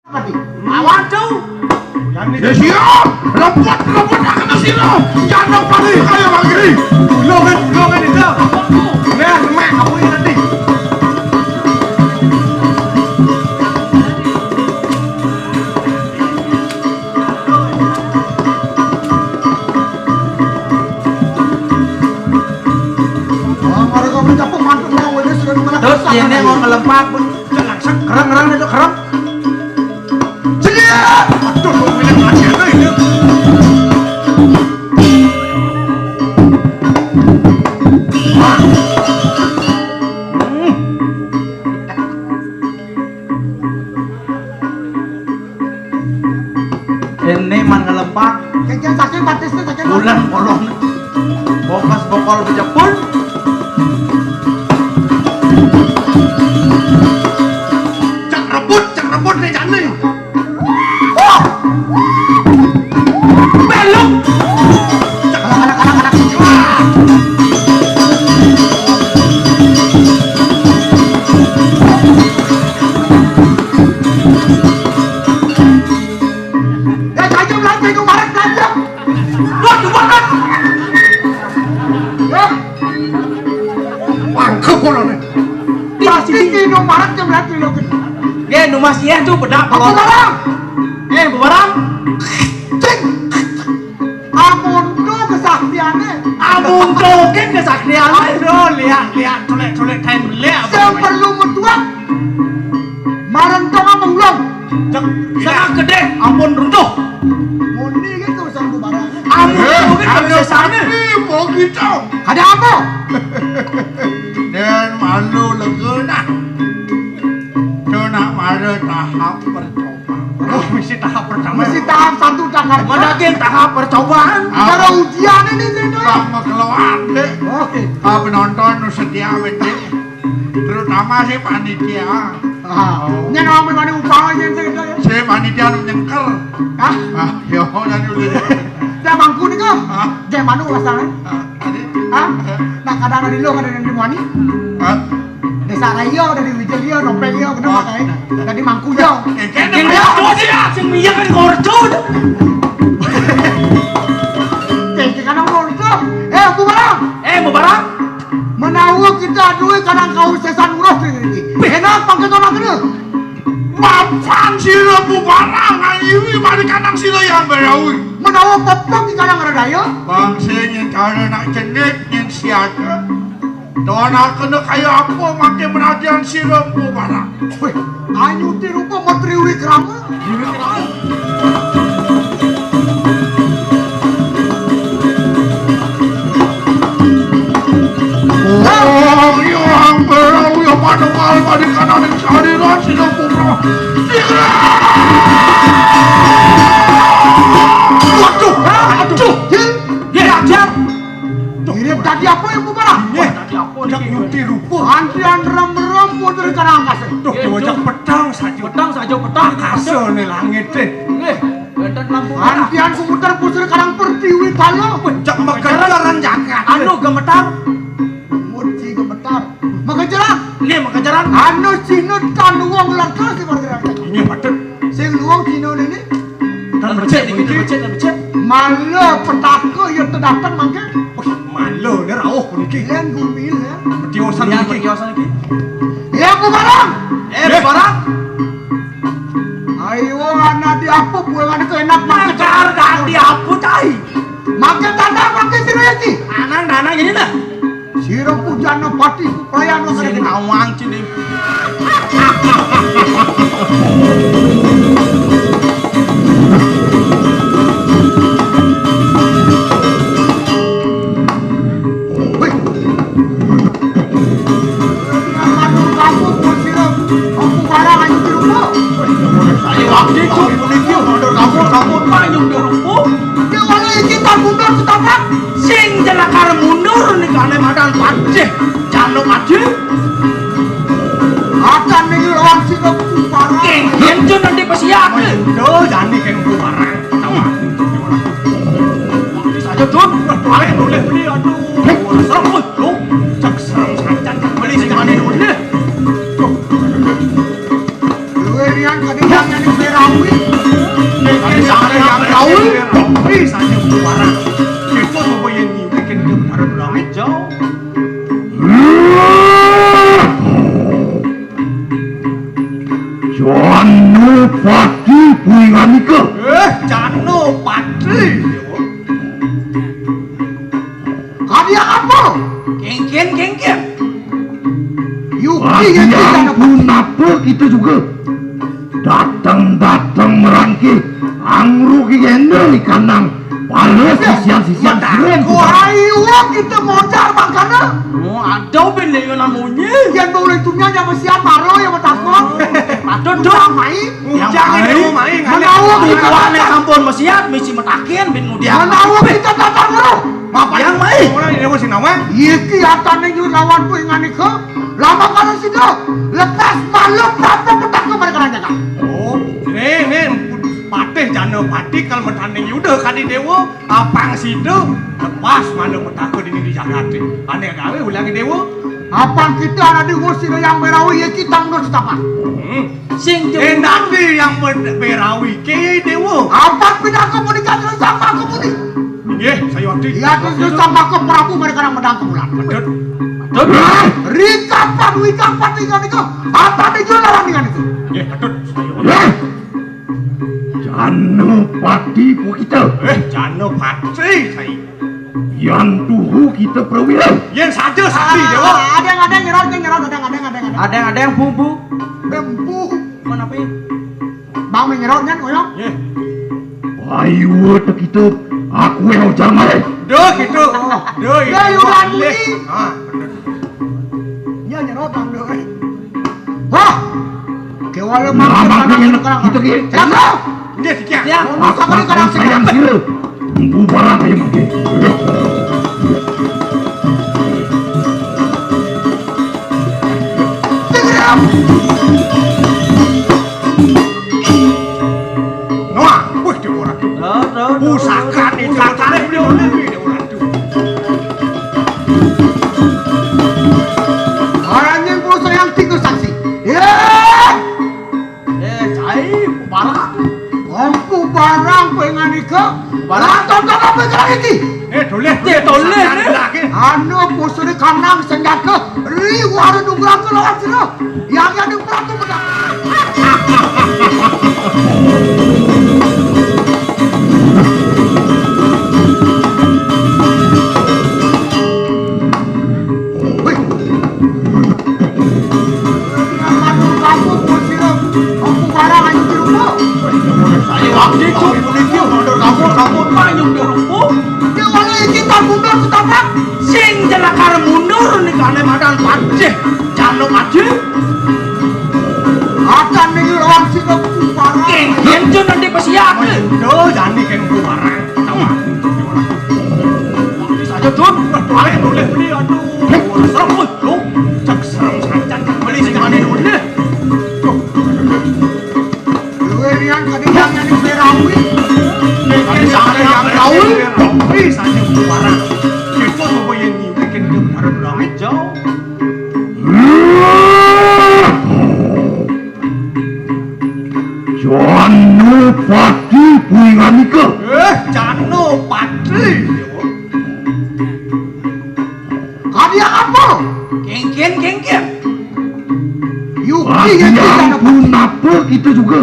Waduh. Ya siap, rebut akan silo. Jangan paling kaya lagi. Longan itu. Nah, mak kamu ini nanti. Mereka mencapai mantuk mau ini sudah mana? Terus ini mau ngelempat pun langsung kerang itu kerang. Aduh, kau bilang aja ini. Ini man ngelempak. Kayaknya sakit batisnya sakit. Bulan bolong. Bokas bokol berjepul. Cak rebut nih jani. Belum. Anak. Kayu belanja kemarin belanja. Waduh banget. Mangkep kalau nih. Pasti kino marak jam berapa lo? Ya numas ya tuh bedak Aku kalau. barang. Barang. Cing. Amun tuh kesaktiannya. Abung token kesaktian. Aduh lihat colek kain lihat. Yang perlu mutua. Marang tong among belum. Sangat gede. Ampun runtuh. Moni kan urusan ku barang. Ampun token bisa sana. Mau gitu. Ada apa? Dan malu legena. Cuna malu tahap percobaan. Oh, mesti tahap pertama. Mesti tahap satu tahap. Madakin tahap percobaan. Ada ujian ini sih tuh. Sama keluar deh. Oke. Penonton nu setia bende. Terutama si panitia. Nya ngomong mana upah yang segitu ya? Si panitia nu nyengkel. Yo jadi udah. Dah bangku nih kok. Jangan mana rasanya? Nah kadang ada di lo kadang di mana? Desa Rayo dari Wijaya dompet yo kenapa kayak? Tadi mangku yo. Ini tuh dia, sing minyak kan korcud. Kayak kadang korcud. Aku barang. Mau barang? Menawa kita duit kadang kau sesan urus ini. Enak pakai tolak ini. Mapan sila bu barang ini mari kadang sila yang berawi. Menawa popok di kadang ada daya. Bangsa yang cara nak jenik yang siaga. Dona kena kaya apa makin menadian sila bu barang. Wih, anyu tirupa menteri wikrama. Yang berawi yang pada malam di kanan yang seharian sila bu barang. Waduh, ya jam. Kirim tadi apa yang bu barang? Tadi apa? Jak nyuti rupa. Antrian rem-rem putri karang angkasa. Tuh, wajah petang saja petang. Kasih nih langit deh. Dan lampu Antrian komuter putri karang pertiwi talo. Jak mengejaran jagat. Anu gemetar. Muci gemetar. Mengejaran. Ini mengejaran. Anu sinut kan uang lantas di bergerak. Ini patut. Sing luang sinut ini. Dan becek. Malah petaka yang terdapat mangke. Malu ni rauh niki. Kalian gumil ya. Petiosan niki. Ya bu barang. Barang. Ayo anak di apa buangan itu enak makan Macar di apa cai? makan tanda makan siruyati. Anak dana gini lah. Siro pujana pati pelayan lo Sini kena. awang cini. Wih. Madu kamu pun siro. Aku barang aja di rumah. Ayo waktu itu niki kamu payung di rumput. Dia mana kita mundur setapak. Sing jelakar mundur nih kane madan paceh. Jangan aja. Akan nih lawan siro parah. Kenjo nanti pesiak. Tuh jani kan barang. Saja tuh. Boleh beli aduh. Serem tuh. Cak serem sancan beli segala ini boleh. Dua rian kadang yang di merah Berawi. yang Berawi saja barang. Kita mau yang ni bikin dia benar Berawi jauh. Jano pati puinganika. Jano patri. Kalian apa? Kengken. Yuki Yang yang pun apa kita juga datang merangki angru gendel ikanang palas sisian keren. Ayo kita mojar makana. Oh, ada benda yang namanya. Yang boleh tunya yang siap baro yang takut. Patut Yang main. Jangan dulu main. Menawa Tuan yang sampun mesiat mesti metakin bin mudian. Menawa kita datang dulu. Yang main. Orang ini masih nama. Iki atane yu lawan ku ingani ke. Lama kalau situ lepas malu berapa petak ke mereka nanya. Oh, ini patih jana patih kalau bertanding yuda kadi dewa apang situ lepas malu petak ke di Jakarta. Aneh gawe ulangi dewa. Apang kita ada di kursi yang berawi ya kita nggak setapa. Sing nanti yang berawi ke dewa. Apang pindah komunikasi sama komunik. Saya waktu Ya terus sama ke Prabu mereka yang medang kemulan. Betul. Rikapan dengan itu. Apa nih jual lawan dengan itu? Betul. Jano pati pu kita. Jana patri saya. Yang tuhu kita perwira. Yang saja sapi dewa. Ada yang nyerot, Ada yang bumbu. Bembu. Mana pi? Bang menyerotnya koyong. Ayo kita aku yang jamal. Duh gitu. Duh Ya yuran ini. Ah, Ya nyerot bang doy. Wah. Kewala Nama makan yang kita ke. Jaga. dia tiga. Aku sayang sila. Bu barang yang mati. Tinggal. Noah, wih dia orang tu. Pusaka ni tarik dia orang tu. Orangnya pulsa yang tiga saksi. Ya. Cai barang. Mampu barang pengen nikah. Lantar tak apa lagi. Toleh lagi. Anu pusuri kanang senjata. Riwara nungguan ke lawan sini. Yang ada pelatu menang. Kamu pusuri. Mampu barang aja di rumah. Saya waktu itu polisi mundur kamu manyung di rumah. Dia wala kita mundur ke tapak. Sing jelakar mundur ni kane madan paceh. Jano paceh. Akan nih lawan sini barang. Kengken tu nanti pesiap. Duh, jangan keng barang. Tahu. Waktu saja tu. Balik boleh beli aduh. Serem lu. Cak serem sancan beli jangan dulu. Yang kadang yang berawi. Yang Berawi saja barang. Kita mau yang ni bikin dia benar Berawi jauh. Jano pati puinganika. Jano patri. Kalian apa? Kengken. Yuki yang Yang pun apa kita juga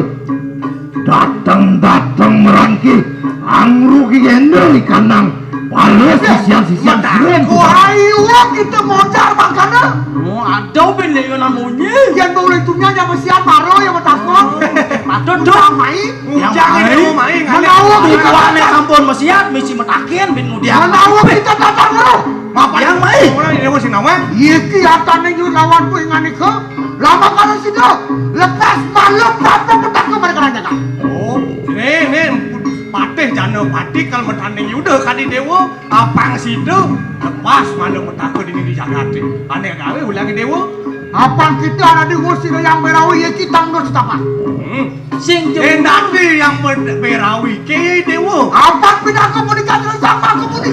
datang merangki angru gendel ikanang palas sisian keren. Ayo kita mojar makana. Oh, ada benda yang namanya. Yang boleh tunya yang siap baro yang takut. Patut Yang main. Jangan dulu main. Menawa Tuan yang sampun mesiat mesti metakin bin mudian. Menawa kita datang dulu. Yang main. Orang ini masih nama. Iki atane yu lawan ku ingani ke. Lama kalau situ lepas malu berapa petak ke mereka nanya. Oh, ini patih jana patih kalau bertanding yuda kadi dewa apang situ lepas malu petak di Jakarta. Aneh gawe ulangi dewa. Apang kita ada di kursi yang berawi ya kita nggak setapa. Sing nanti yang berawi ke dewa. Apang pindah komunikasi sama komunik.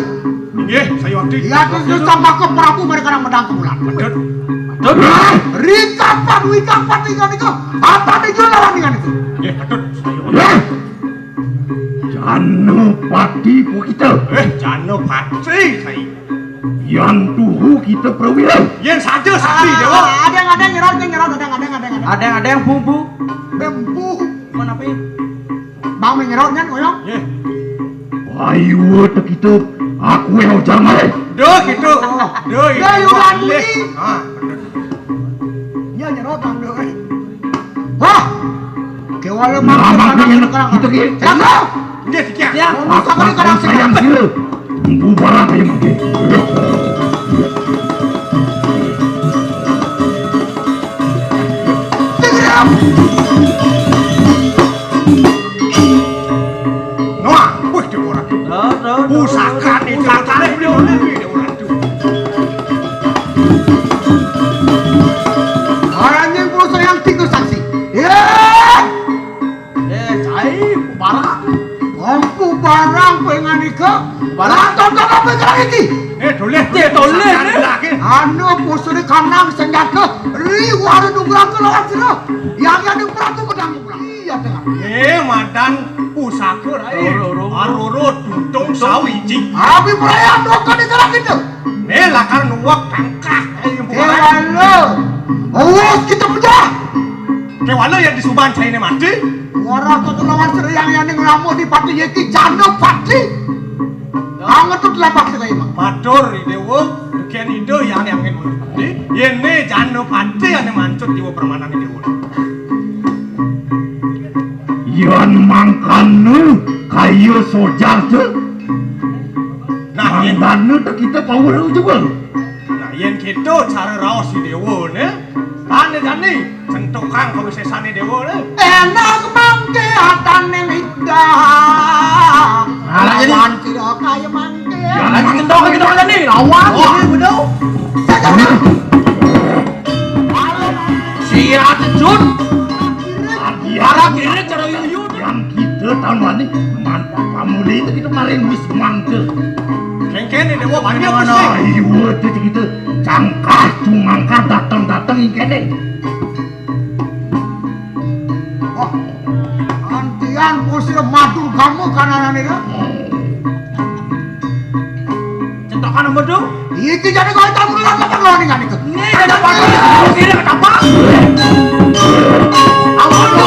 Saya waktu Ya terus sama ke Prabu mereka yang medang kemulan. Betul. Rikapan dengan itu. Apa itu lawan dengan itu? Ya, betul. Janopati ku kita. Janopati saya. Yang tuhu kita perwira. Yang saja sakti dewa. Ada yang nyerot, Ada yang bumbu. Bembu. Mana pi? Bang menyerotnya koyong. Ya. Ayo te kita aku yang jangan. Duh gitu. Duh itu. Ya, yuran boleh. ini. Ah, betul. Ya nyerot bang doi. Wah. Kewala Nama mangkuk yang sekarang. kita ke. Jaga. Dia tiga. Ya. Aku akan sayang sila. Bubaran kayo mangke. Tegeram. Noah, wih dia orang tu. Pusaka ni pusaka ni dia orang tu. Orangnya puso yang tiga saksi. Ya. Cai, barang. Mampu barang pengen ika. Barang tonton apa sekarang ini? Toleh. Dia toleh ni. Anu puso ni kanang senjata. Riwara nugrang ke lawan sila. Yang ada peratu pedang nugrang. Iya tengah. Madan pusaka rai. Aroro tuntung sawiji. Abi perayaan dokan di sekarang itu. Lakar nuwak tangkah. Kewala. Awas kita pecah. Kewala yang disuban saya ni mati. Wara ketulawan seriang yang ngeramu di pati yeki jano pati. Angat tu telabak sekali mak. Matur dewa. Dukian ide yang ingin mati. Ini jano pati yang mancut jiwa permanan ini dewa. Yan mangkanu kayu sojar tu. Nah, yang Mangkanu te kita power juga. Nah, yang kita cara rawas si dewa ni. Tane jani, sentukang kewisesan ni dewa ni. Enak mangke hatan yang indah. Alah, jadi. Lawan tidak kaya mangke. Lagi kendor kita aja ni. Lawan ini betul. Siap jun. Para kiri cara yuyun. Yang kita tahun ini manfaat pamuli itu kita kemarin wis mangke. Kengken ni dewa banyak Mana pusing. ayo itu kita cangkah cumangkar datang ikene. Antian usir madu kamu kanan ini. Centokan nomor tu. Iki jadi kau tamu lagi perlu dengan itu. Ni ada pakai. Kiri ke tapak. Awal tu.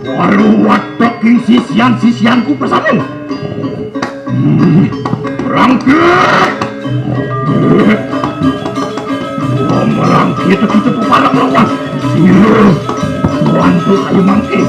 Baru watak sisianku bersama. Berangkat. Merangkit itu kita parang lawan. Sila. Bantu kayu mangke.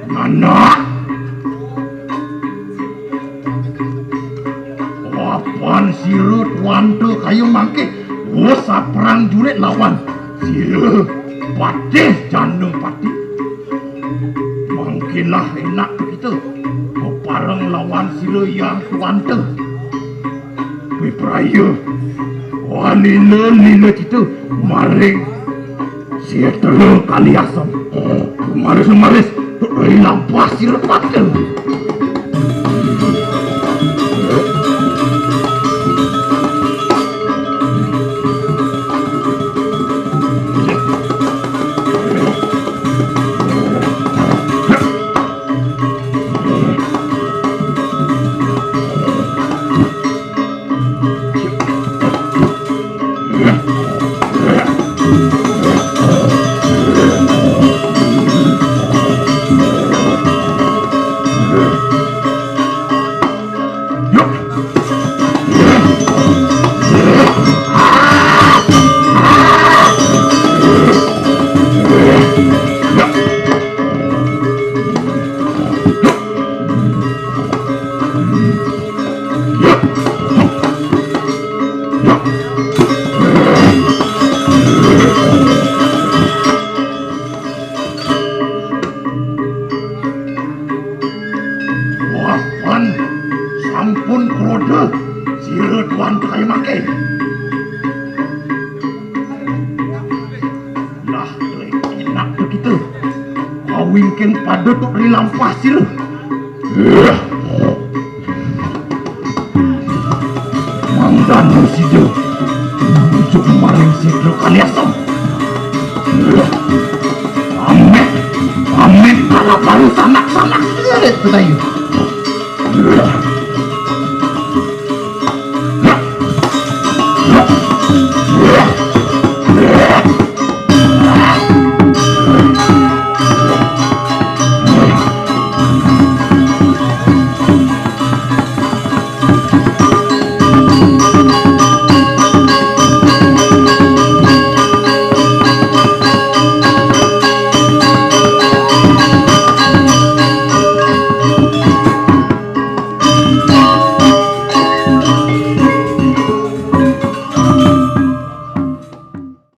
Anak. Apaan sirut wanto kayu mangke. Bosa perang juret lawan. Sila. Patih janung patih. Mungkinlah enak kita. Parang lawan sila yang tuante. Wipraya. Wah lila kita. Maring. Sia telur kali asam. Maris. Dari lampas sirut patih. Wan kayu make. Lah, enak tuh gitu. Kawinkan pada tuh rilam pasir. Mangdan musido. Ujuk maring sidro kaliasam. Amet kalau baru sanak-sanak. Lihat, Betayu.